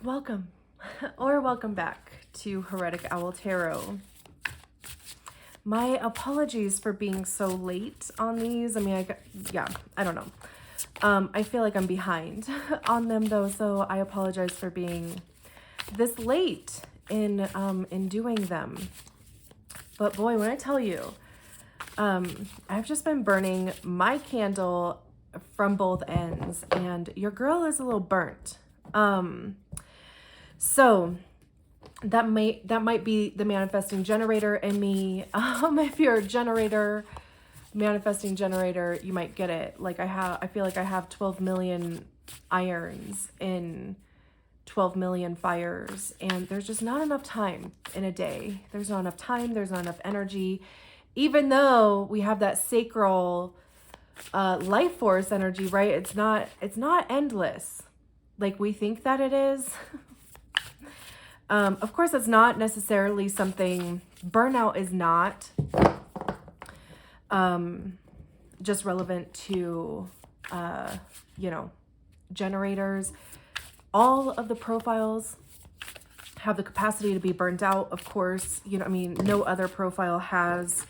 Welcome or welcome back to Heretic Owl Tarot. My apologies for being so late on these. I mean, I don't know. I feel like I'm behind on them though, so I apologize for being this late in doing them. But boy, when I tell you, I've just been burning my candle from both ends, and your girl is a little burnt. So that might be the manifesting generator in me. If you're a manifesting generator, you might get it. Like I feel like I have 12 million irons in 12 million fires, and there's just not enough time in a day. There's not enough time. There's not enough energy. Even though we have that sacral life force energy, right? It's not endless like we think that it is. Of course, it's not necessarily something, burnout is not just relevant to, generators. All of the profiles have the capacity to be burnt out, of course. No other profile has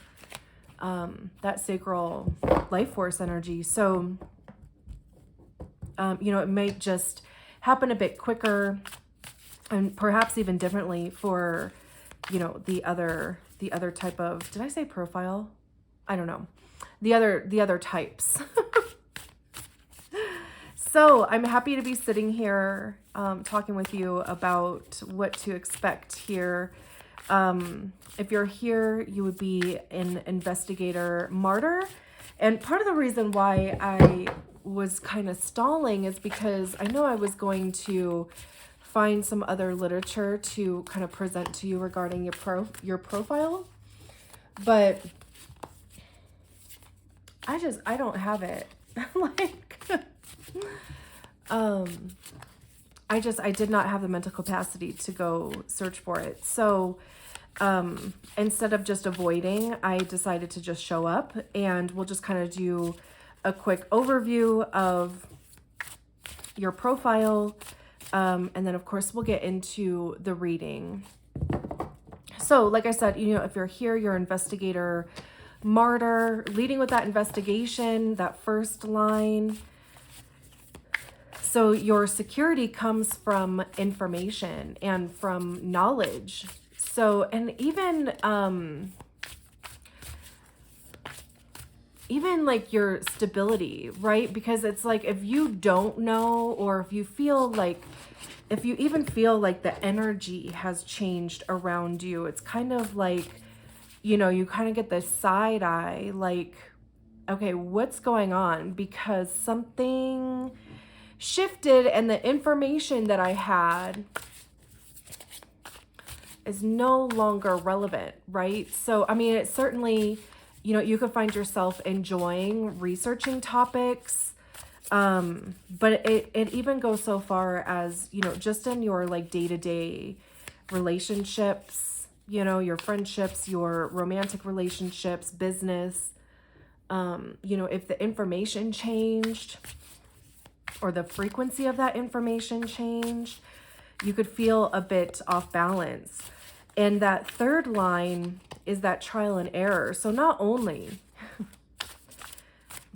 that sacral life force energy. So, it might just happen a bit quicker and perhaps even differently for, the other type of, did I say profile? I don't know. The other types. So I'm happy to be sitting here talking with you about what to expect here. If you're here, you would be an investigator martyr. And part of the reason why I was kind of stalling is because I know I was going to find some other literature to kind of present to you regarding your profile, but I don't have it. I did not have the mental capacity to go search for it. So instead of just avoiding, I decided to just show up, and we'll just kind of do a quick overview of your profile. And then of course we'll get into the reading. So like I said, if you're here, you're investigator martyr, leading with that investigation, that first line. So your security comes from information and from knowledge. So, and even like your stability, right? Because it's like, if you don't know, or if you even feel like the energy has changed around you, it's kind of like, you kind of get this side eye, like, okay, what's going on? Because something shifted and the information that I had is no longer relevant, right? So, it's certainly, you could find yourself enjoying researching topics, but it even goes so far as, just in your like day-to-day relationships, your friendships, your romantic relationships, business, if the information changed or the frequency of that information changed, you could feel a bit off balance. And that third line is that trial and error. So not only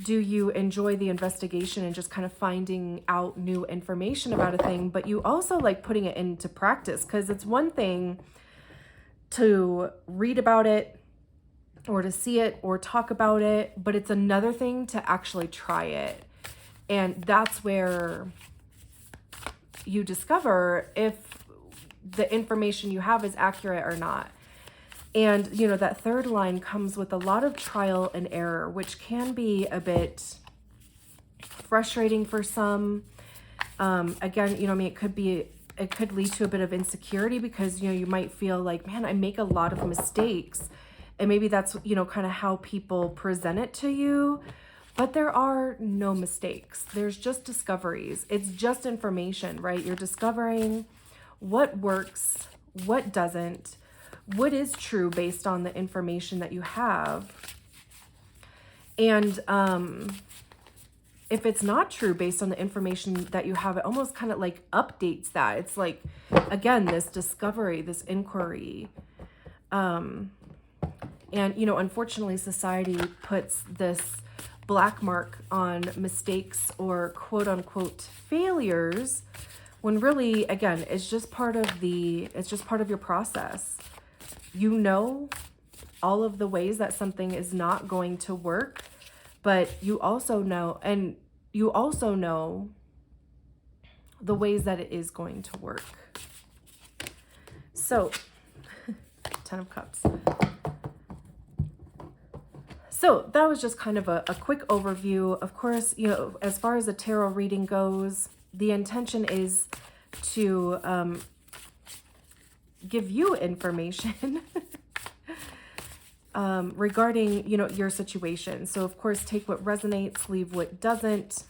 do you enjoy the investigation and just kind of finding out new information about a thing, but you also like putting it into practice, because it's one thing to read about it or to see it or talk about it, but it's another thing to actually try it. And that's where you discover if the information you have is accurate or not. And, that third line comes with a lot of trial and error, which can be a bit frustrating for some. Again, it could lead to a bit of insecurity, because, you might feel like, man, I make a lot of mistakes. And maybe that's, kind of how people present it to you. But there are no mistakes. There's just discoveries. It's just information, right? You're discovering what works, what doesn't, what is true based on the information that you have. And if it's not true based on the information that you have, it almost kind of like updates that. It's like, again, this discovery, this inquiry. And, you know, unfortunately, society puts this black mark on mistakes or quote unquote failures, when really, again, it's just part of your process. You know all of the ways that something is not going to work, but you also know the ways that it is going to work. So, 10 of Cups. So that was just kind of a quick overview. Of course, you know, as far as the tarot reading goes, the intention is to give you information regarding, you know, your situation. So of course, take what resonates, leave what doesn't.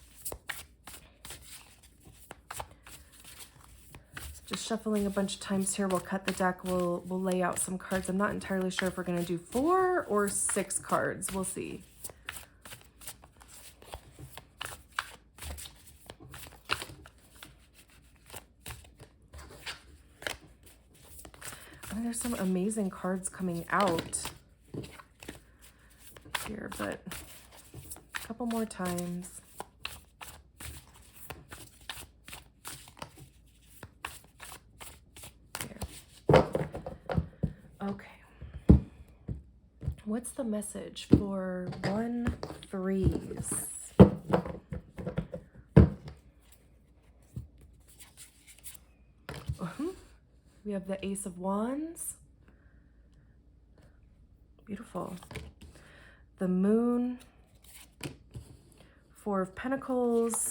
Just shuffling a bunch of times here. We'll cut the deck. We'll lay out some cards. I'm not entirely sure if we're going to do 4 or 6 cards. We'll see. I mean, there's some amazing cards coming out here, but a couple more times. Okay. What's the message for 1 3s? We have the Ace of Wands. Beautiful. The Moon. 4 of Pentacles.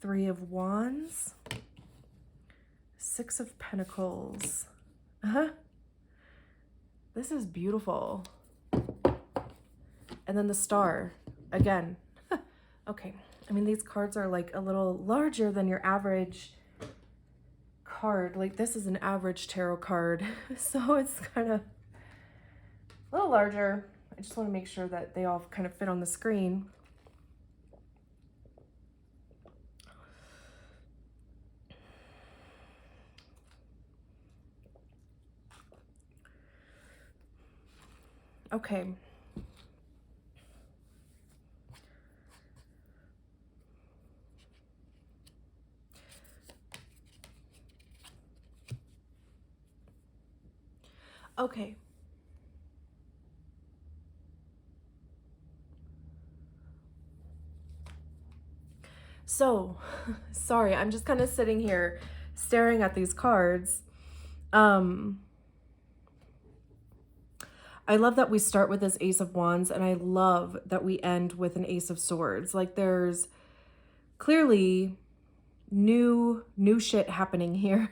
3 of Wands. 6 of Pentacles. This is beautiful. And then the Star again. Okay. I mean, these cards are like a little larger than your average card. Like, this is an average tarot card. So it's kind of a little larger. I just want to make sure that they all kind of fit on the screen. Okay. Okay. So, sorry, I'm just kind of sitting here staring at these cards. I love that we start with this Ace of Wands, and I love that we end with an Ace of Swords. Like, there's clearly new shit happening here.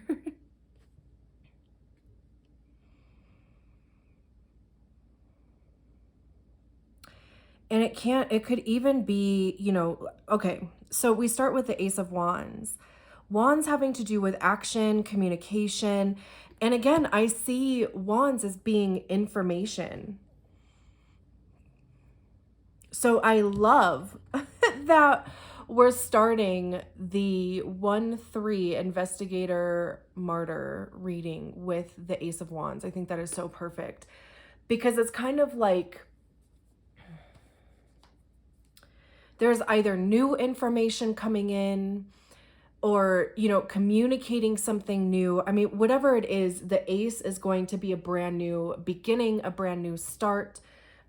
And it could even be, you know, okay, so we start with the Ace of Wands. Wands having to do with action, communication. And again, I see Wands as being information. So I love that we're starting the 1-3 investigator martyr reading with the Ace of Wands. I think that is so perfect, because it's kind of like there's either new information coming in, or, you know, communicating something new. I mean, whatever it is, the Ace is going to be a brand new beginning, a brand new start,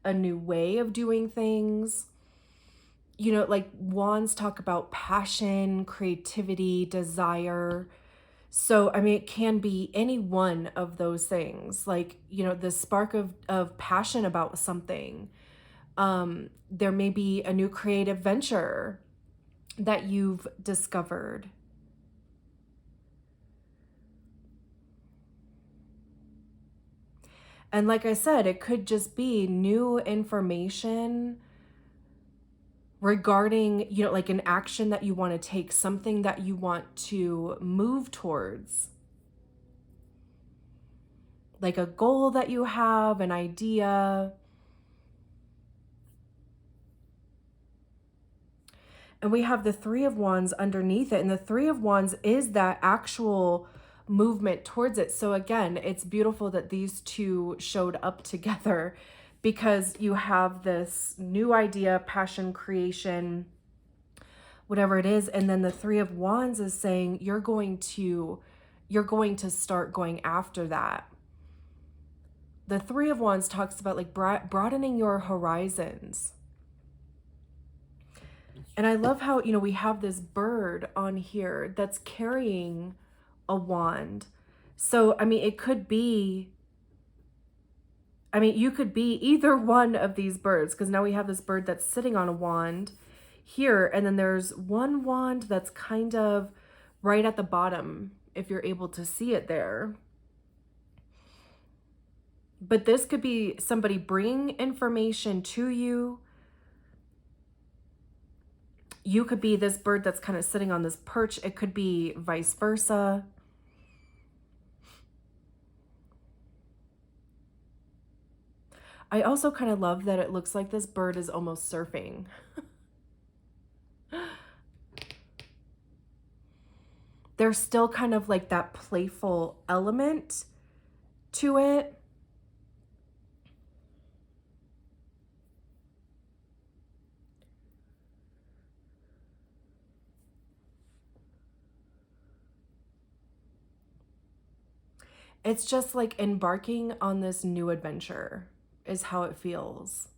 a new way of doing things. You know, like Wands talk about passion, creativity, desire. So, I mean, it can be any one of those things. Like, you know, the spark of passion about something. There may be a new creative venture that you've discovered. And like I said, it could just be new information regarding, you know, like an action that you want to take, something that you want to move towards. Like a goal that you have, an idea. And we have the Three of Wands underneath it. And the Three of Wands is that actual movement towards it. So again, it's beautiful that these two showed up together, because you have this new idea, passion, creation, whatever it is. And then the Three of Wands is saying you're going to start going after that. The Three of Wands talks about like broadening your horizons. And I love how, we have this bird on here that's carrying a wand. So, it could be, you could be either one of these birds, because now we have this bird that's sitting on a wand here. And then there's one wand that's kind of right at the bottom, if you're able to see it there. But this could be somebody bringing information to you. You could be this bird that's kind of sitting on this perch. It could be vice versa. I also kind of love that it looks like this bird is almost surfing. There's still kind of like that playful element to it. It's just like embarking on this new adventure is how it feels.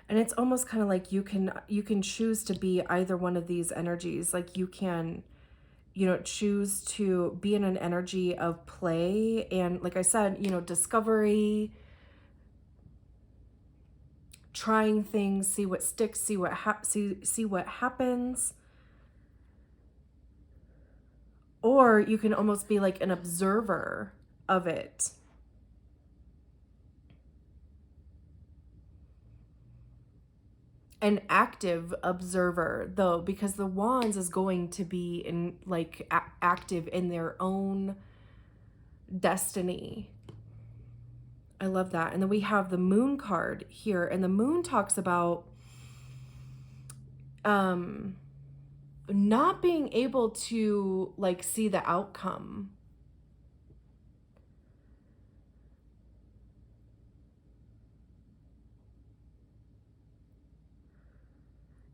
And it's almost kind of like you can choose to be either one of these energies. Like you can, choose to be in an energy of play and, like I said, discovery, trying things, see what sticks, see what happens. Or you can almost be like an observer of it. An active observer, though, because the wands is going to be in like active in their own destiny. I love that. And then we have the moon card here, and the moon talks about not being able to like see the outcome.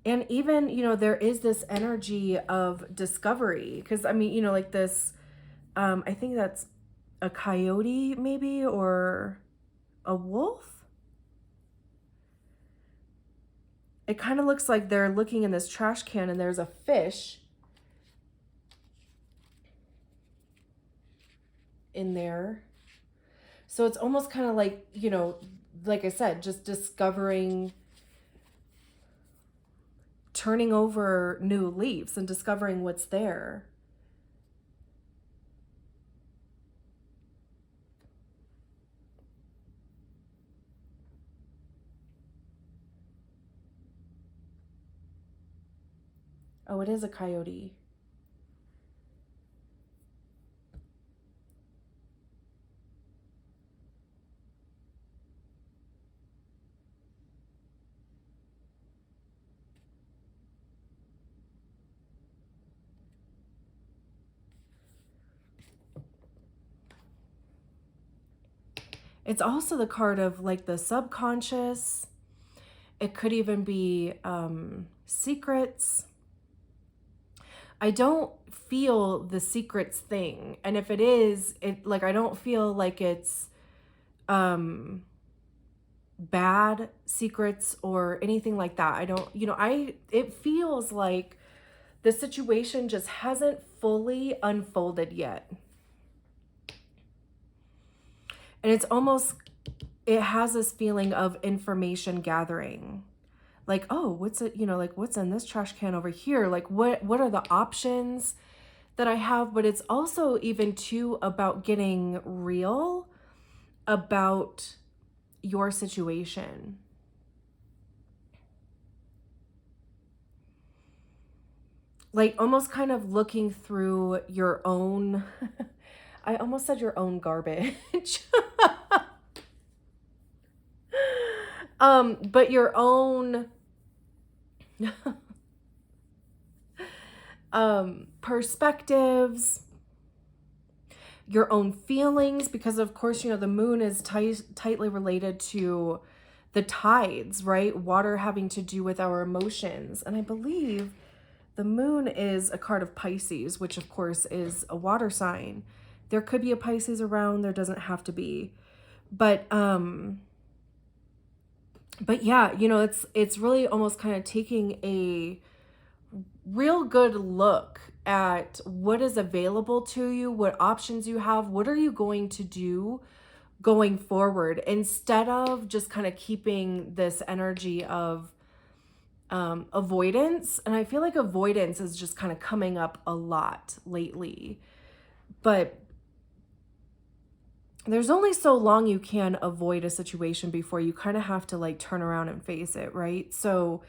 And even, there is this energy of discovery, because like this, I think that's a coyote maybe, or a wolf. It kind of looks like they're looking in this trash can and there's a fish in there. So it's almost kind of like, like I said, just discovering, turning over new leaves and discovering what's there. Oh, it is a coyote. It's also the card of like the subconscious. It could even be secrets. I don't feel the secrets thing. And if it is, I don't feel like it's bad secrets or anything like that. I don't, it feels like the situation just hasn't fully unfolded yet. And it's almost, it has this feeling of information gathering. Like, oh, what's it, like what's in this trash can over here? Like what are the options that I have? But it's also even too about getting real about your situation. like almost kind of looking through your own, I almost said your own garbage. But your own perspectives, your own feelings, because of course, you know, the moon is tightly related to the tides, right? Water having to do with our emotions. And I believe the moon is a card of Pisces, which of course is a water sign. There could be a Pisces around, there doesn't have to be. But yeah, you know, it's really almost kind of taking a real good look at what is available to you, what options you have, what are you going to do going forward, instead of just kind of keeping this energy of avoidance. And I feel like avoidance is just kind of coming up a lot lately. But there's only so long you can avoid a situation before you kind of have to like turn around and face it, right? So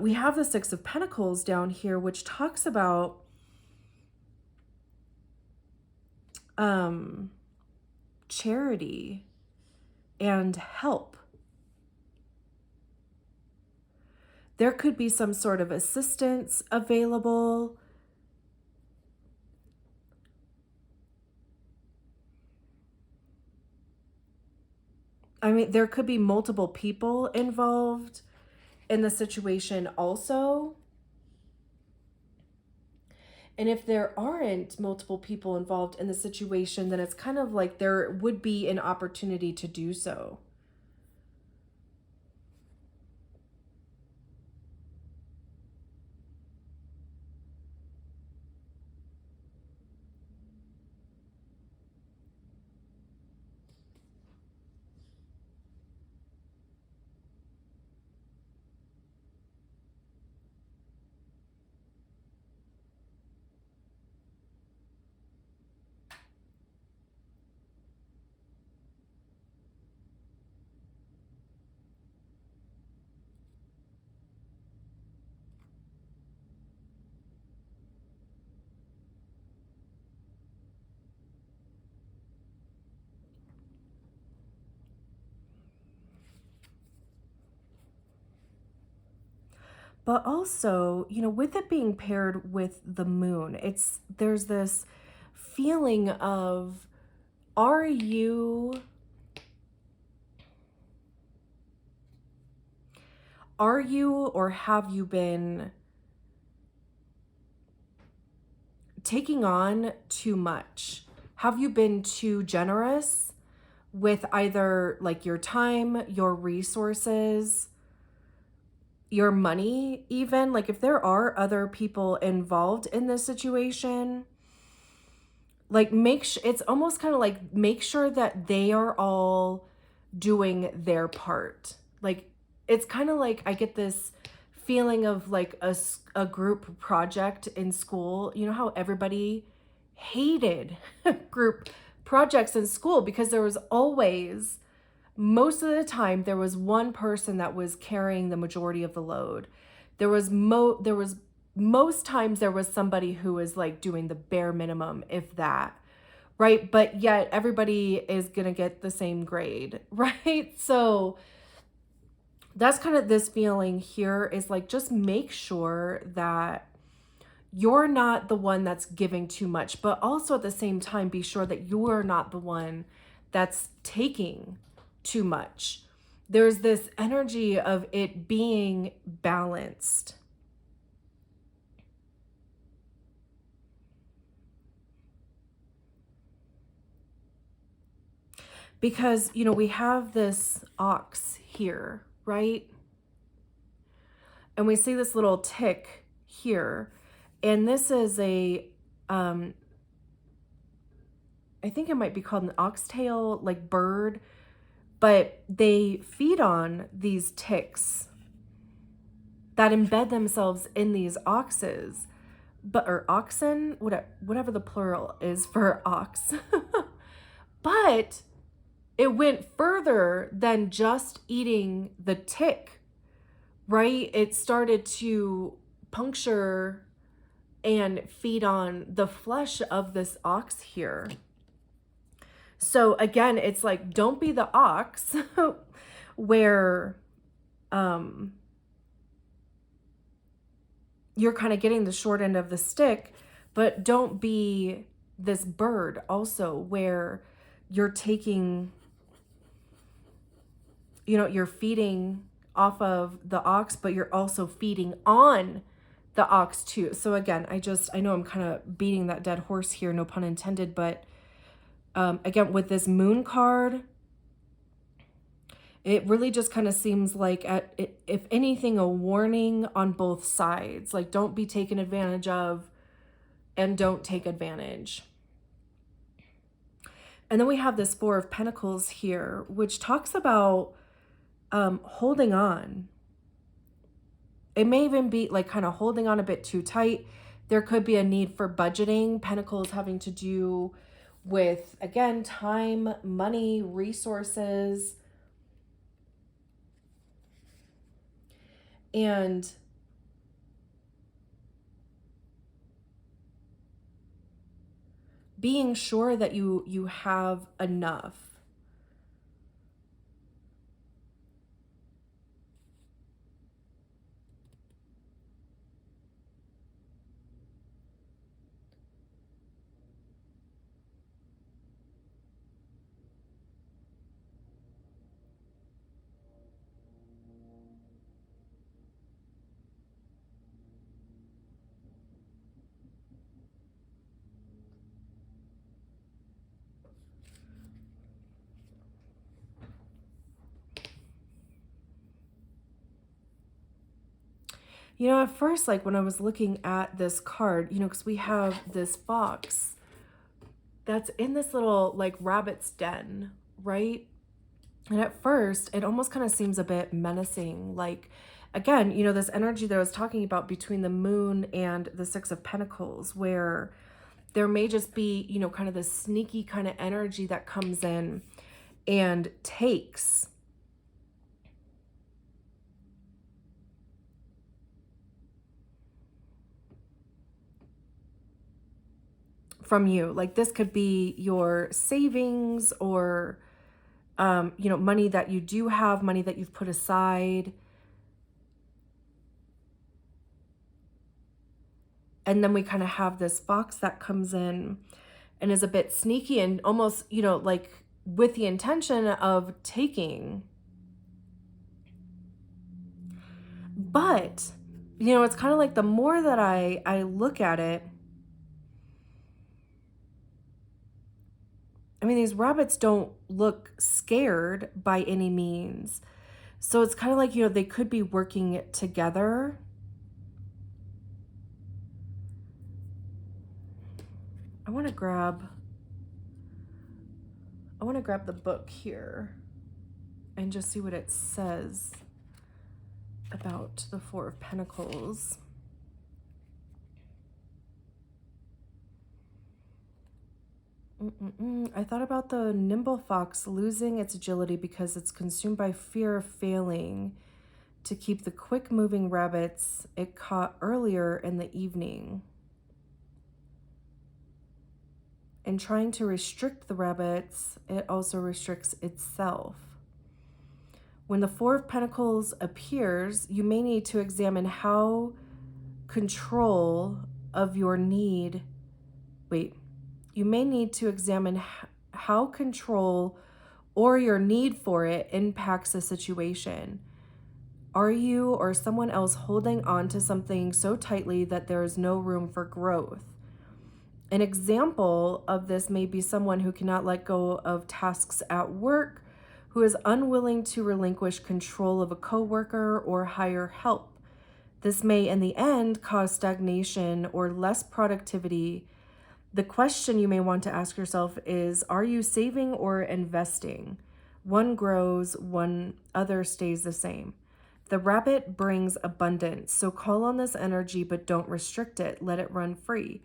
we have the Six of Pentacles down here, which talks about charity and help. There could be some sort of assistance available. I mean, there could be multiple people involved in the situation also. And if there aren't multiple people involved in the situation, then it's kind of like there would be an opportunity to do so. But also, you know, with it being paired with the moon, there's this feeling of, are you or have you been taking on too much? Have you been too generous with either like your time, your resources, your money, even? Like if there are other people involved in this situation, like it's almost kind of like make sure that they are all doing their part. Like it's kind of like I get this feeling of like a group project in school. You know how everybody hated group projects in school because there was always, most of the time, there was one person that was carrying the majority of the load. There was most times there was somebody who was like doing the bare minimum, if that, right? But yet everybody is gonna get the same grade, right? So that's kind of this feeling here, is like just make sure that you're not the one that's giving too much, but also at the same time be sure that you're not the one that's taking too much. There's this energy of it being balanced. Because, you know, we have this ox here, right? And we see this little tick here. And this is I think it might be called an oxtail, like bird, but they feed on these ticks that embed themselves in these oxes, or oxen, whatever the plural is for ox. But it went further than just eating the tick, right? It started to puncture and feed on the flesh of this ox here. So again, it's like, don't be the ox where you're kind of getting the short end of the stick, but don't be this bird also where you're taking, you're feeding off of the ox, but you're also feeding on the ox too. So again, I know I'm kind of beating that dead horse here, no pun intended, but again, with this moon card, it really just kind of seems like, if anything, a warning on both sides. Like, don't be taken advantage of and don't take advantage. And then we have this Four of Pentacles here, which talks about holding on. It may even be like kind of holding on a bit too tight. There could be a need for budgeting. Pentacles having to do with, again, time, money, resources. And being sure that you have enough. At first, like when I was looking at this card, because we have this fox that's in this little like rabbit's den, right? And at first, it almost kind of seems a bit menacing. Like, again, this energy that I was talking about between the moon and the Six of Pentacles, where there may just be, kind of this sneaky kind of energy that comes in and takes. From you. Like, this could be your savings or, money that you do have, money that you've put aside. And then we kind of have this fox that comes in and is a bit sneaky and almost, like with the intention of taking. But, it's kind of like the more that I look at it, I mean, these rabbits don't look scared by any means. So it's kind of like, they could be working together. I want to grab the book here and just see what it says about the Four of Pentacles. I thought about the nimble fox losing its agility because it's consumed by fear of failing to keep the quick-moving rabbits it caught earlier in the evening. In trying to restrict the rabbits, it also restricts itself. When the Four of Pentacles appears, you may need to examine how control of your need... You may need to examine how control or your need for it impacts a situation. Are you or someone else holding on to something so tightly that there is no room for growth? An example of this may be someone who cannot let go of tasks at work, who is unwilling to relinquish control of a coworker or hire help. This may, in the end, cause stagnation or less productivity. The question you may want to ask yourself is, are you saving or investing? One grows, one other stays the same. The rabbit brings abundance, so call on this energy, but don't restrict it. Let it run free.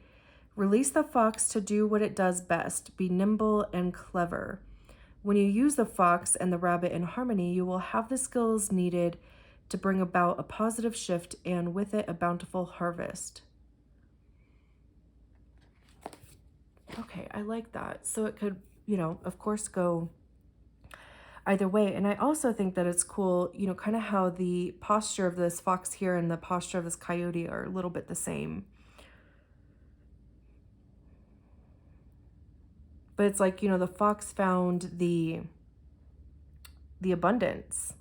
Release the fox to do what it does best. Be nimble and clever. When you use the fox and the rabbit in harmony, you will have the skills needed to bring about a positive shift and with it a bountiful harvest. Okay, I like that. So it could, of course, go either way. And I also think that it's cool, kind of how the posture of this fox here and the posture of this coyote are a little bit the same. But it's like, the fox found the abundance.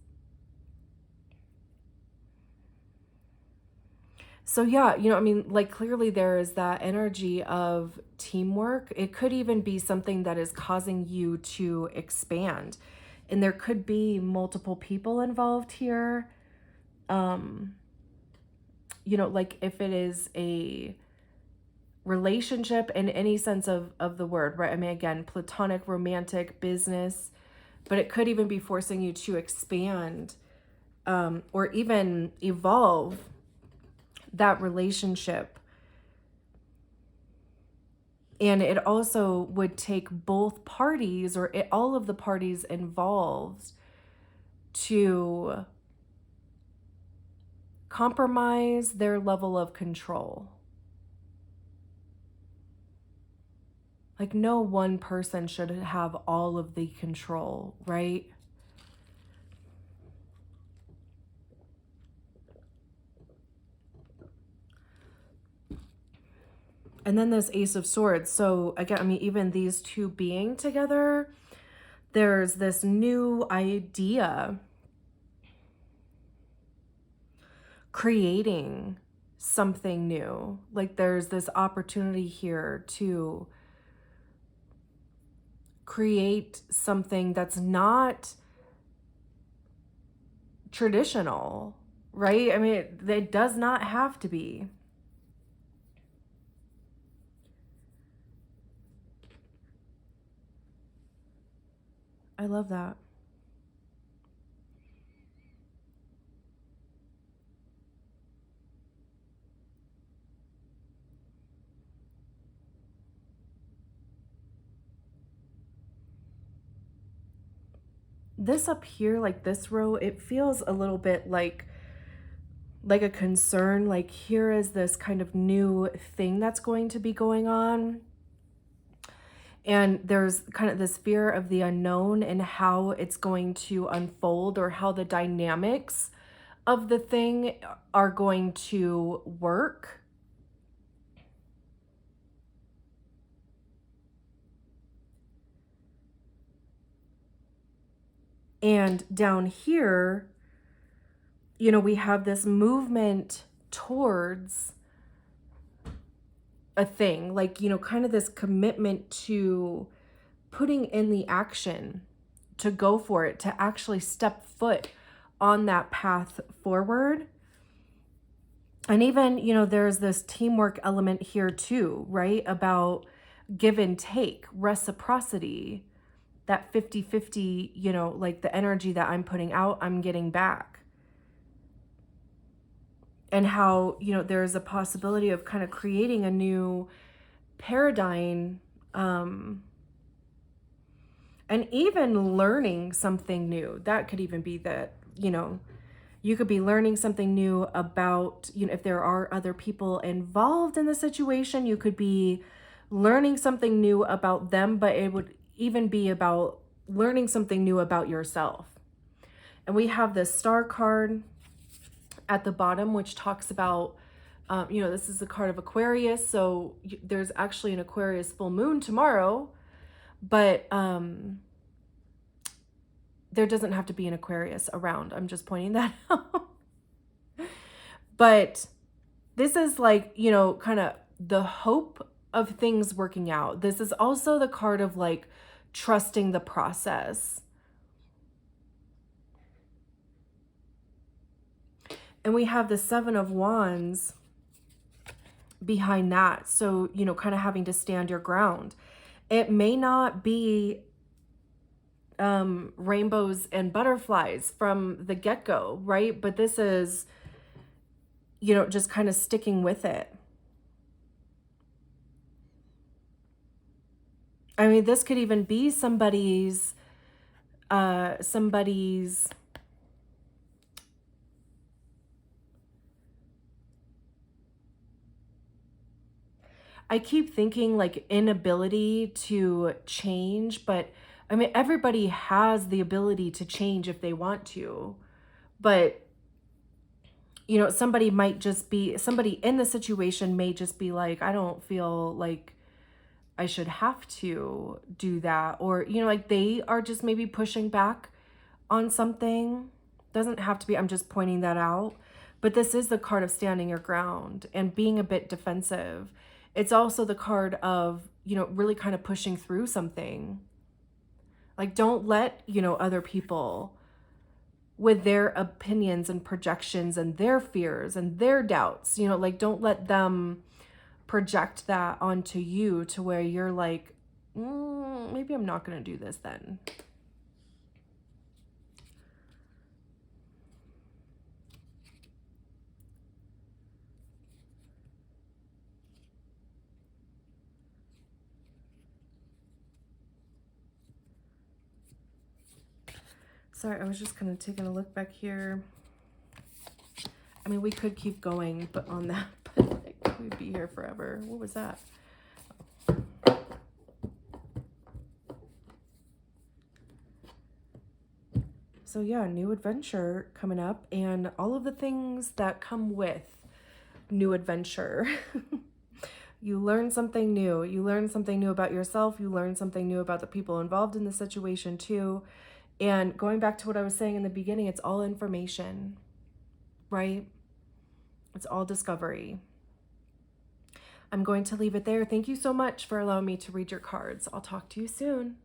So yeah, I mean, like clearly there is that energy of teamwork. It could even be something that is causing you to expand. And there could be multiple people involved here. Um, like if it is a relationship in any sense of the word, right? I mean, again, platonic, romantic, business, but it could even be forcing you to expand, or even evolve that relationship. And it also would take both parties, or all of the parties involved, to compromise their level of control. Like, no one person should have all of the control, right? And then this Ace of Swords. So again, I mean, even these two being together, there's this new idea creating something new. Like there's this opportunity here to create something that's not traditional, right? I mean, it does not have to be. I love that. This up here, like this row, it feels a little bit like a concern. Like here is this kind of new thing that's going to be going on. And there's kind of this fear of the unknown and how it's going to unfold, or how the dynamics of the thing are going to work. And down here, we have this movement towards a thing, like, kind of this commitment to putting in the action, to go for it, to actually step foot on that path forward. And even, there's this teamwork element here too, right? About give and take, reciprocity, that 50-50, like the energy that I'm putting out, I'm getting back. And how, there's a possibility of kind of creating a new paradigm, and even learning something new. That could even be that, you could be learning something new about, if there are other people involved in the situation, you could be learning something new about them, but it would even be about learning something new about yourself. And we have this star card at the bottom, which talks about, this is the card of Aquarius. So there's actually an Aquarius full moon tomorrow, but there doesn't have to be an Aquarius around. I'm just pointing that out. But this is like, kind of the hope of things working out. This is also the card of like trusting the process. And we have the Seven of Wands behind that. So, kind of having to stand your ground. It may not be rainbows and butterflies from the get-go, right? But this is, just kind of sticking with it. I mean, this could even be somebody's I keep thinking like inability to change, but I mean, everybody has the ability to change if they want to. But, you know, somebody in the situation may just be like, I don't feel like I should have to do that. Or, you know, like they are just maybe pushing back on something. Doesn't have to be, I'm just pointing that out. But this is the card of standing your ground and being a bit defensive. It's also the card of, you know, really kind of pushing through something. Like, don't let, you know, other people with their opinions and projections and their fears and their doubts, you know, like, don't let them project that onto you to where you're like, maybe I'm not going to do this then. Sorry, I was just kind of taking a look back here. I mean, we could keep going, but on that, but like, we'd be here forever. What was that? So yeah, new adventure coming up and all of the things that come with new adventure. You learn something new. You learn something new about yourself. You learn something new about the people involved in the situation too. And going back to what I was saying in the beginning, it's all information, right? It's all discovery. I'm going to leave it there. Thank you so much for allowing me to read your cards. I'll talk to you soon.